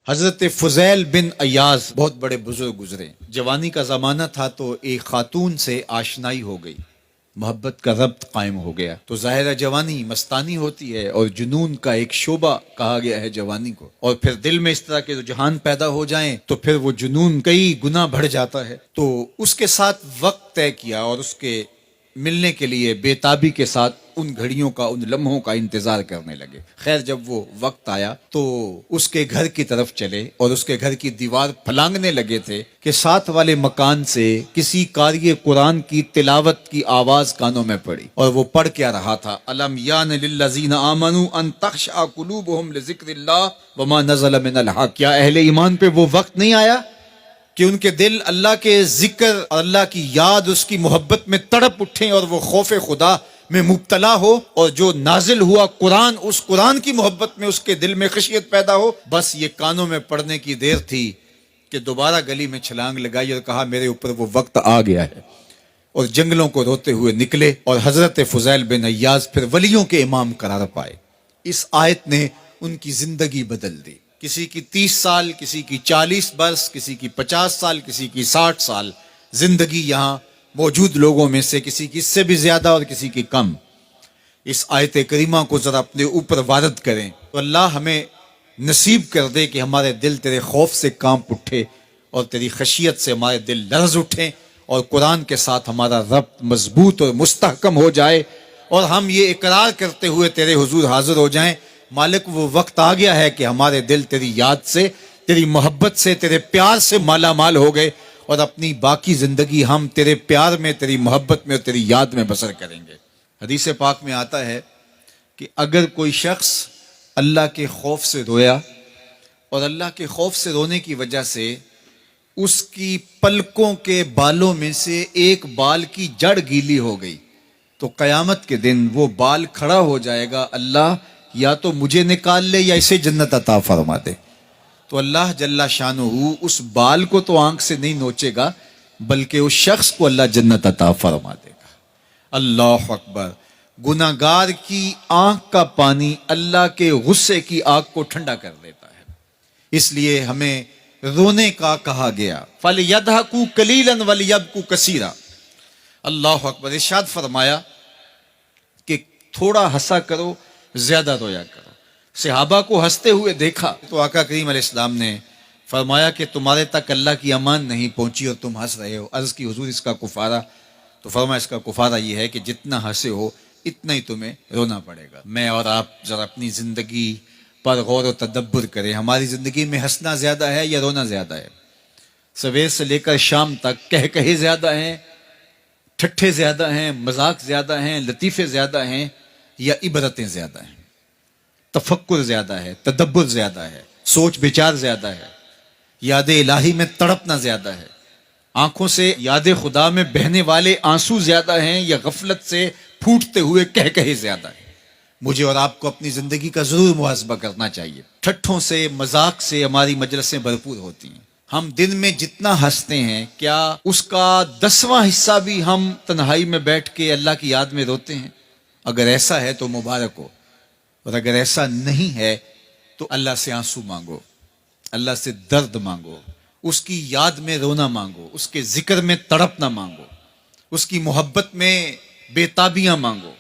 حضرت فضیل بن ایاز بہت بڑے بزرگ گزرے. جوانی کا زمانہ تھا تو ایک خاتون سے آشنائی ہو گئی، محبت کا ربط قائم ہو گیا. تو ظاہر جوانی مستانی ہوتی ہے اور جنون کا ایک شعبہ کہا گیا ہے جوانی کو، اور پھر دل میں اس طرح کے رجحان پیدا ہو جائیں تو پھر وہ جنون کئی گنا بڑھ جاتا ہے. تو اس کے ساتھ وقت طے کیا اور اس کے ملنے کے لیے بے تابی کے ساتھ ان گھڑیوں کا، ان لمحوں کا انتظار کرنے لگے. خیر جب وہ وقت آیا تو اس کے گھر کی طرف چلے اور اس کے گھر کی دیوار پھلانگنے لگے تھے کہ ساتھ والے مکان سے کسی قاری قرآن کی تلاوت کی آواز کانوں میں پڑی. اور وہ پڑھ کیا رہا تھا، الم یان للذین آمنوا ان تخشع قلوبهم لذکر اللہ وما نزل من الحق. کیا اہل ایمان پہ وہ وقت نہیں آیا کہ ان کے دل اللہ کے ذکر اور اللہ کی یاد، اس کی محبت میں تڑپ اٹھیں اور وہ خوف خدا میں مبتلا ہو، اور جو نازل ہوا قرآن، اس قرآن کی محبت میں اس کے دل میں خشیت پیدا ہو. بس یہ کانوں میں پڑنے کی دیر تھی کہ دوبارہ گلی میں چھلانگ لگائی اور کہا میرے اوپر وہ وقت آ گیا ہے، اور جنگلوں کو روتے ہوئے نکلے. اور حضرت فضیل بن ایاز پھر ولیوں کے امام قرار پائے. اس آیت نے ان کی زندگی بدل دی. کسی کی 30 سال، کسی کی 40 برس، کسی کی 50 سال، کسی کی 60 سال زندگی یہاں موجود لوگوں میں سے کسی کی اس سے بھی زیادہ اور کسی کی کم. اس آیت کریمہ کو ذرا اپنے اوپر وارد کریں تو اللہ ہمیں نصیب کر دے کہ ہمارے دل تیرے خوف سے کانپ اٹھے اور تیری خشیت سے ہمارے دل لرز اٹھیں، اور قرآن کے ساتھ ہمارا ربط مضبوط اور مستحکم ہو جائے، اور ہم یہ اقرار کرتے ہوئے تیرے حضور حاضر ہو جائیں، مالک وہ وقت آ گیا ہے کہ ہمارے دل تیری یاد سے، تیری محبت سے، تیرے پیار سے مالا مال ہو گئے، اور اپنی باقی زندگی ہم تیرے پیار میں، تیری محبت میں اور تیری یاد میں بسر کریں گے. حدیث پاک میں آتا ہے کہ اگر کوئی شخص اللہ کے خوف سے رویا اور اللہ کے خوف سے رونے کی وجہ سے اس کی پلکوں کے بالوں میں سے ایک بال کی جڑ گیلی ہو گئی تو قیامت کے دن وہ بال کھڑا ہو جائے گا، اللہ یا تو مجھے نکال لے یا اسے جنت عطا فرما دے. تو اللہ جل شانہ اس بال کو تو آنکھ سے نہیں نوچے گا، بلکہ اس شخص کو اللہ جنت عطا فرما دے گا. اللہ اکبر. گناہگار کی آنکھ کا پانی اللہ کے غصے کی آگ کو ٹھنڈا کر دیتا ہے. اس لیے ہمیں رونے کا کہا گیا، فَلْيَضْحَكُوا قَلِيلًا وَلْيَبْكُوا كَثِيرًا. اللہ اکبر. ارشاد فرمایا کہ تھوڑا ہنسا کرو، زیادہ رویا کرو. صحابہ کو ہنستے ہوئے دیکھا تو آقا کریم علیہ السلام نے فرمایا کہ تمہارے تک اللہ کی امان نہیں پہنچی اور تم ہنس رہے ہو. عرض کی حضور اس کا کفارہ؟ تو فرمایا اس کا کفارہ یہ ہے کہ جتنا ہنسے ہو اتنا ہی تمہیں رونا پڑے گا. میں اور آپ ذرا اپنی زندگی پر غور و تدبر کریں. ہماری زندگی میں ہنسنا زیادہ ہے یا رونا زیادہ ہے؟ سویر سے لے کر شام تک کہے زیادہ ہیں، ٹھٹھے زیادہ ہیں، مذاق زیادہ ہیں، لطیفے زیادہ ہیں، یا عبرتیں زیادہ ہیں؟ تفکر زیادہ ہے، تدبر زیادہ ہے، سوچ بچار زیادہ ہے، یاد الہی میں تڑپنا زیادہ ہے، آنکھوں سے یاد خدا میں بہنے والے آنسو زیادہ ہیں، یا غفلت سے پھوٹتے ہوئے کہے زیادہ ہیں؟ مجھے اور آپ کو اپنی زندگی کا ضرور محاسبہ کرنا چاہیے. ٹھٹھوں سے، مذاق سے ہماری مجلسیں بھرپور ہوتی ہیں. ہم دن میں جتنا ہنستے ہیں کیا اس کا 10واں حصہ بھی ہم تنہائی میں بیٹھ کے اللہ کی یاد میں روتے ہیں؟ اگر ایسا ہے تو مبارک ہو، اور اگر ایسا نہیں ہے تو اللہ سے آنسو مانگو، اللہ سے درد مانگو، اس کی یاد میں رونا مانگو، اس کے ذکر میں تڑپنا مانگو، اس کی محبت میں بے تابیاں مانگو،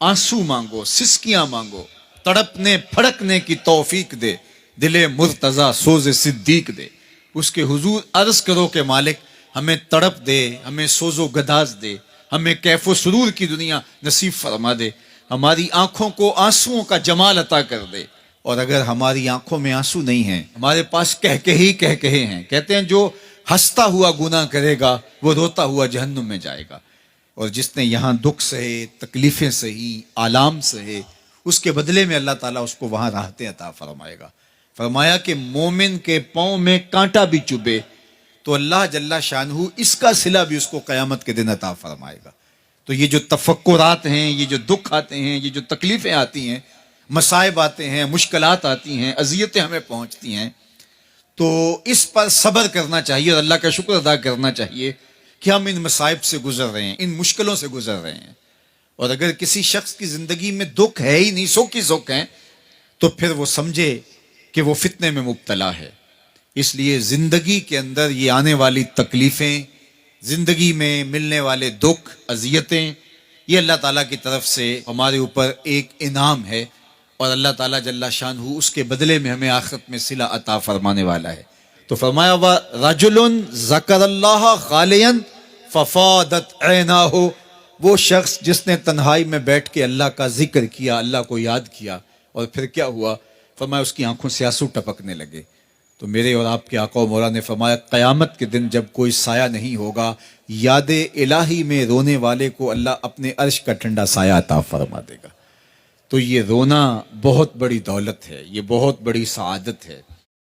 آنسو مانگو، سسکیاں مانگو. تڑپنے پھڑکنے کی توفیق دے، دل مرتضی سوز صدیق دے. اس کے حضور عرض کرو کہ مالک ہمیں تڑپ دے، ہمیں سوز و گداز دے، ہمیں کیف و سرور کی دنیا نصیب فرما دے، ہماری آنکھوں کو آنسوؤں کا جمال عطا کر دے. اور اگر ہماری آنکھوں میں آنسو نہیں ہیں، ہمارے پاس کہے ہیں، کہتے ہیں جو ہنستا ہوا گناہ کرے گا وہ روتا ہوا جہنم میں جائے گا. اور جس نے یہاں دکھ سہے، تکلیفیں سہی، آلام سہے، اس کے بدلے میں اللہ تعالیٰ اس کو وہاں راحتیں عطا فرمائے گا. فرمایا کہ مومن کے پاؤں میں کانٹا بھی چبھے تو اللہ جل شانہ اس کا صلہ بھی اس کو قیامت کے دن عطا فرمائے گا. تو یہ جو تفکرات ہیں، یہ جو دکھ آتے ہیں، یہ جو تکلیفیں آتی ہیں، مصائب آتے ہیں، مشکلات آتی ہیں، اذیتیں ہمیں پہنچتی ہیں، تو اس پر صبر کرنا چاہیے اور اللہ کا شکر ادا کرنا چاہیے کہ ہم ان مصائب سے گزر رہے ہیں، ان مشکلوں سے گزر رہے ہیں، اور اگر کسی شخص کی زندگی میں دکھ ہے ہی نہیں، سکھ ہی سکھ ہیں، تو پھر وہ سمجھے کہ وہ فتنے میں مبتلا ہے۔ اس لیے زندگی کے اندر یہ آنے والی تکلیفیں، زندگی میں ملنے والے دکھ، اذیتیں، یہ اللہ تعالیٰ کی طرف سے ہمارے اوپر ایک انعام ہے، اور اللہ تعالیٰ جل شانہ اس کے بدلے میں ہمیں آخرت میں صلہ عطا فرمانے والا ہے۔ تو فرمایا رجل ذکر اللہ خالیا ففاضت عیناہ، وہ شخص جس نے تنہائی میں بیٹھ کے اللہ کا ذکر کیا، اللہ کو یاد کیا، اور پھر کیا ہوا؟ فرمایا اس کی آنکھوں سے آنسو ٹپکنے لگے۔ تو میرے اور آپ کے آقا و مولا نے فرمایا قیامت کے دن جب کوئی سایہ نہیں ہوگا، یاد الہی میں رونے والے کو اللہ اپنے عرش کا ٹھنڈا سایہ عطا فرما دے گا۔ تو یہ رونا بہت بڑی دولت ہے، یہ بہت بڑی سعادت ہے۔